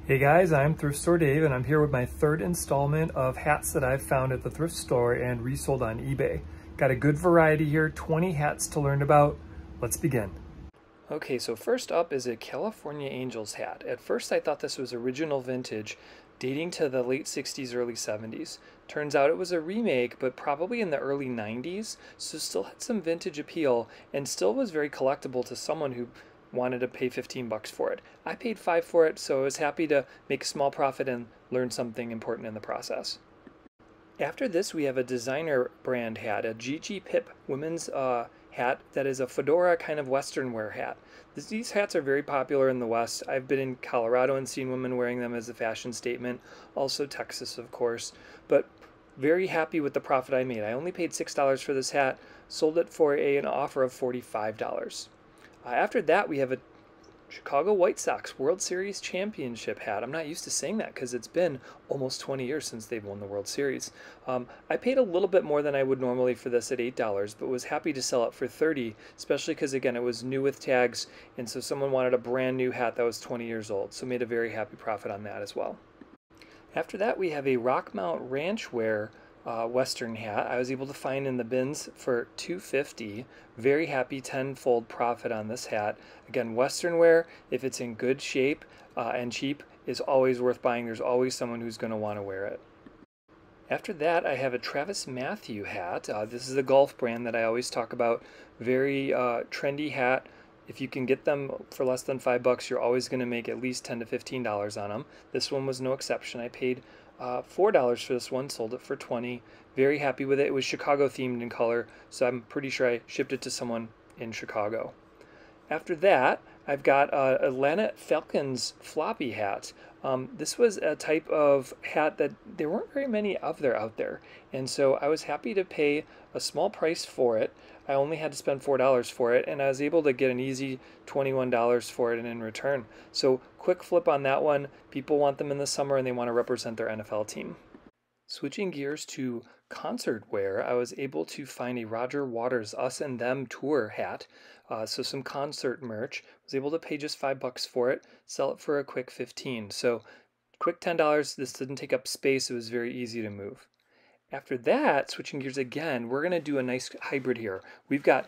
Hey guys, I'm Thrift Store Dave and I'm here with my third installment of hats that I've found at the thrift store and resold on eBay. Got a good variety here, 20 hats to learn about. Let's begin. Okay, so first up is a California Angels hat. At first I thought this was original vintage, dating to the late 60s, early 70s. Turns out it was a remake, but probably in the early 90s, so still had some vintage appeal and still was very collectible to someone who wanted to pay 15 bucks for it. I paid $5 for it, so I was happy to make a small profit and learn something important in the process. After this, we have a designer brand hat, a Gigi Pip women's hat that is a fedora kind of western wear hat. These hats are very popular in the West. I've been in Colorado and seen women wearing them as a fashion statement, also Texas of course, but very happy with the profit I made. I only paid $6 for this hat, sold it for an offer of $45. After that, we have a Chicago White Sox World Series Championship hat. I'm not used to saying that because it's been almost 20 years since they've won the World Series. I paid a little bit more than I would normally for this at $8, but was happy to sell it for $30, especially because, again, it was new with tags, and so someone wanted a brand new hat that was 20 years old, so made a very happy profit on that as well. After that, we have a Rockmount Ranch Wear Western hat I was able to find in the bins for $2.50. Very happy, tenfold profit on this hat. Again, Western wear, if it's in good shape and cheap, is always worth buying. There's always someone who's going to want to wear it. After that, I have a Travis Matthew hat. This is a golf brand that I always talk about. Very trendy hat. If you can get them for less than $5, you're always going to make at least $10 to $15 on them. This one was no exception. I paid $4 for this one, sold it for $20. Very happy with it. It was Chicago themed in color, so I'm pretty sure I shipped it to someone in Chicago. After that, I've got Atlantafalcons floppy hat. This was a type of hat that there weren't very many of there out there, and so I was happy to pay a small price for it. I only had to spend $4 for it, and I was able to get an easy $21 for it in return. So quick flip on that one. People want them in the summer and they want to represent their NFL team. Switching gears to concert wear, I was able to find a Roger Waters Us and Them tour hat. So some concert merch. Was able to pay just $5 for it, sell it for a quick $15. So quick $10. This didn't take up space. It was very easy to move. After that, switching gears again, we're going to do a nice hybrid here. We've got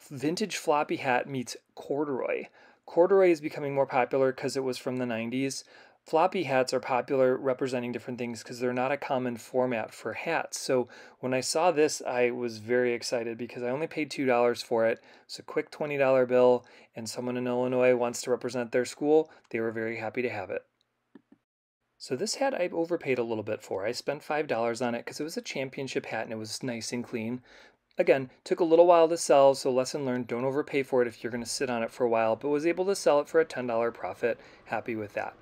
vintage floppy hat meets corduroy. Corduroy is becoming more popular because it was from the 90s. Floppy hats are popular representing different things because they're not a common format for hats. So when I saw this, I was very excited because I only paid $2 for it. It's a quick $20 bill, and someone in Illinois wants to represent their school. They were very happy to have it. So this hat I overpaid a little bit for. I spent $5 on it because it was a championship hat and it was nice and clean. Again, took a little while to sell, so lesson learned, don't overpay for it if you're going to sit on it for a while, but was able to sell it for a $10 profit. Happy with that.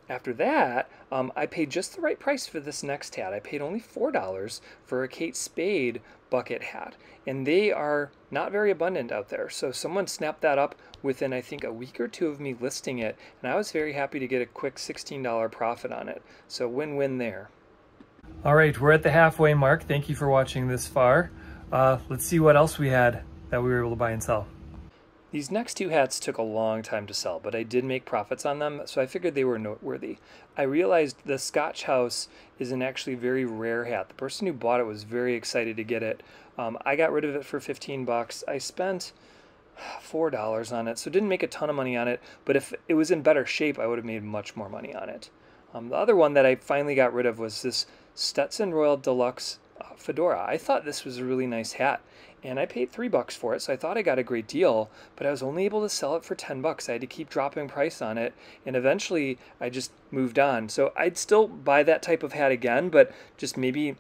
After that, I paid just the right price for this next hat. I paid only $4 for a Kate Spade bucket hat, and they are not very abundant out there. So someone snapped that up within, I think, a week or two of me listing it, and I was very happy to get a quick $16 profit on it. So win-win there. All right, we're at the halfway mark. Thank you for watching this far. Let's see what else we had that we were able to buy and sell. These next two hats took a long time to sell, but I did make profits on them, so I figured they were noteworthy. I realized the Scotch House is an actually very rare hat. The person who bought it was very excited to get it. I got rid of it for 15 bucks. I spent $4 on it, so didn't make a ton of money on it, but if it was in better shape, I would have made much more money on it. The other one that I finally got rid of was this Stetson Royal Deluxe fedora. I thought this was a really nice hat, and I paid $3 for it, so I thought I got a great deal, but I was only able to sell it for 10 bucks. I had to keep dropping price on it, and eventually I just moved on. So I'd still buy that type of hat again, but just maybe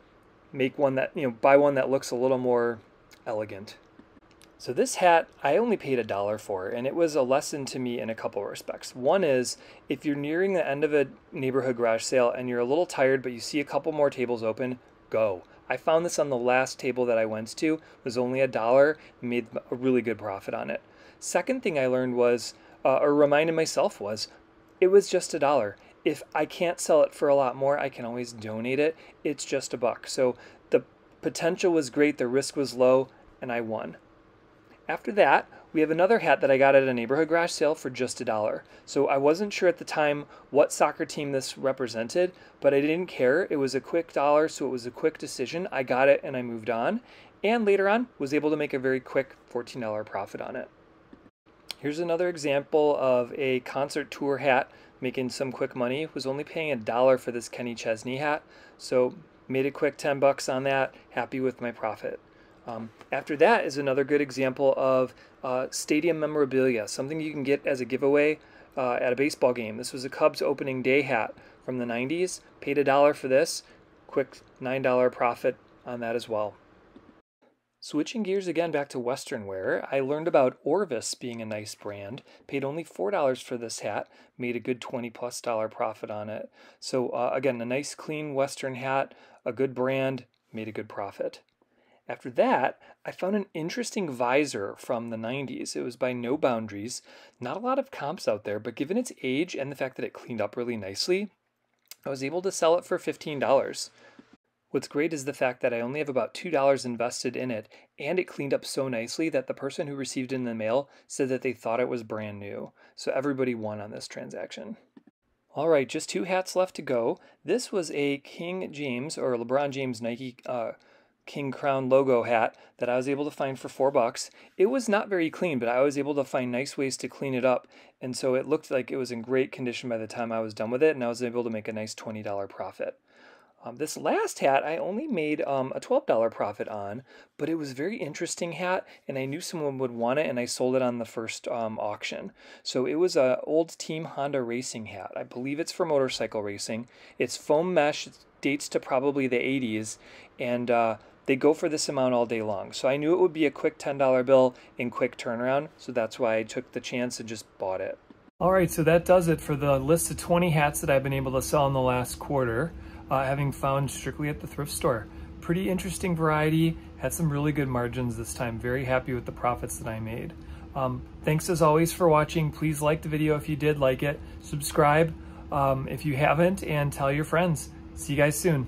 make one that, buy one that looks a little more elegant. So this hat, I only paid $1 for, and it was a lesson to me in a couple of respects. One is, if you're nearing the end of a neighborhood garage sale and you're a little tired, but you see a couple more tables open, go. I found this on the last table that I went to. It was only $1 and made a really good profit on it. Second thing I learned was, or reminded myself was, it was just $1. If I can't sell it for a lot more, I can always donate it. It's just $1. So the potential was great, the risk was low, and I won. After that, We have another hat that I got at a neighborhood garage sale for just $1. So I wasn't sure at the time what soccer team this represented, but I didn't care. It was a quick $1, so it was a quick decision. I got it and I moved on. And later on, was able to make a very quick $14 profit on it. Here's another example of a concert tour hat making some quick money. Was only paying $1 for this Kenny Chesney hat, so made a quick 10 bucks on that. Happy with my profit. After that is another good example of stadium memorabilia, something you can get as a giveaway at a baseball game. This was a Cubs opening day hat from the 90s. Paid $1 for this. Quick $9 profit on that as well. Switching gears again back to western wear, I learned about Orvis being a nice brand. Paid only $4 for this hat. Made a good $20+ profit on it. So again, a nice clean western hat, a good brand, made a good profit. After that, I found an interesting visor from the 90s. It was by No Boundaries. Not a lot of comps out there, but given its age and the fact that it cleaned up really nicely, I was able to sell it for $15. What's great is the fact that I only have about $2 invested in it, and it cleaned up so nicely that the person who received it in the mail said that they thought it was brand new. So everybody won on this transaction. All right, just 2 hats left to go. This was a King James, or LeBron James Nike King Crown logo hat that I was able to find for $4. It was not very clean, but I was able to find nice ways to clean it up, and so it looked like it was in great condition by the time I was done with it, and I was able to make a nice $20 profit. This last hat I only made a $12 profit on, but it was a very interesting hat, and I knew someone would want it, and I sold it on the first auction. So it was an old Team Honda racing hat. I believe it's for motorcycle racing. It's foam mesh. It dates to probably the 80s, and they go for this amount all day long. So I knew it would be a quick $10 bill and quick turnaround, so that's why I took the chance and just bought it. All right, so that does it for the list of 20 hats that I've been able to sell in the last quarter, having found strictly at the thrift store. Pretty interesting variety, had some really good margins this time. Very happy with the profits that I made. Thanks as always for watching. Please like the video if you did like it. Subscribe if you haven't, and tell your friends. See you guys soon.